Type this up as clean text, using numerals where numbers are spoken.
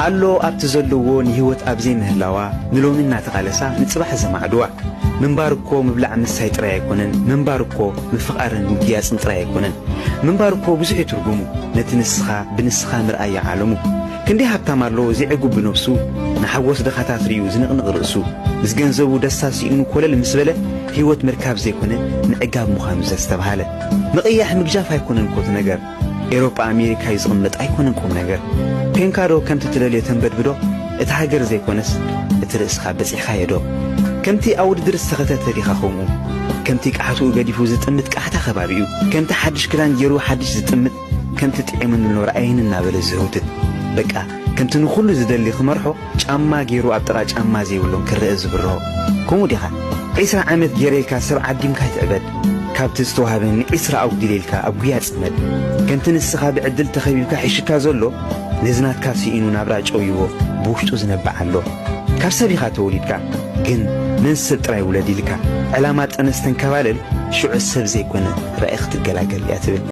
አሎ ኣብቲ ዘለዎ ንህይወት ኣብዘይ ምህላዋ ንሎሚ እናተቃለሳ ንጽባሕ ዘማዕድዋ ምንባር እኮ ምብላዕ ምሳይ ጥራይ ኣይኮነን ምንባር እኮ ምፍቓርን ምግያጽን ጥራይ ኣይኮነን ምንባር እኮ ብዙሕ ትርጉሙ ነቲ ንስኻ ብንስኻ ምርኣይ ዓለሙ ክንደይ ሃብታም ኣሎ ዘይዕጉብ ብነፍሱ ንሓጎስ ደኻታት ርዩ ዝንቕንቕ ርእሱ ምስ ገንዘቡ ደስታ ሲኢኑ ኮለል ምስ በለ ህይወት ምርካብ ዘይኮነ ንዕጋብ ምዃኑ ዘስተብሃለ ምቕያሕ ምግጃፍ ኣይኮነን ኮት ነገር ኤሮጳ ኣሜሪካ ይዝቕመጥ ኣይኮነን ቁም ነገር ፔንካዶ ከምቲ ትደልዮ ተንበድብዶ እቲ ሃገር ዘይኮነስ እቲ ርእስኻ በፂሕኻ የዶ ከምቲ ኣውድ ድር ዝተኸተተ ዲኻ ኸምኡ ከምቲ ቃሕትኡ ገዲፉ ዝጥምት ቃሕታ ኸባቢኡ ከምቲ ሓድሽ ክዳን ገይሩ ሓድሽ ዝጥምት ከምቲ ጥዒሙ ንኖር ዓይን እናበለ ዝህውትት በቃ ከምቲ ንኹሉ ዝደሊ ክመርሖ ጫማ ገይሩ ኣብ ጥቓ ጫማ ዘይብሎም ክርአ ዝብርሆ ከምኡ ዲኻ 20 ዓመት ጌሬልካ ሰብ ዓዲምካ ይትዕበድ ካብቲ ዝተዋሃበኒ 20 ኣውዲሌልካ ኣብ ጉያ ጽመድ ከምቲ ንስኻ ብዕድል ተኸቢብካ ሒሽካ ዘሎ ንዝናትካ ሲኢኑ ናብራ ጨውይዎ ብውሽጡ ዝነብዕ ኣሎ ካብ ሰብ ኢኻ ተወሊድካ ግን መንሰብ ጥራይ ውለድ ኢልካ ዕላማ ጠነስተንከባልል ሽዑ ሰብ ዘይኮነ ራእይ ክትገላገል እያ ትብል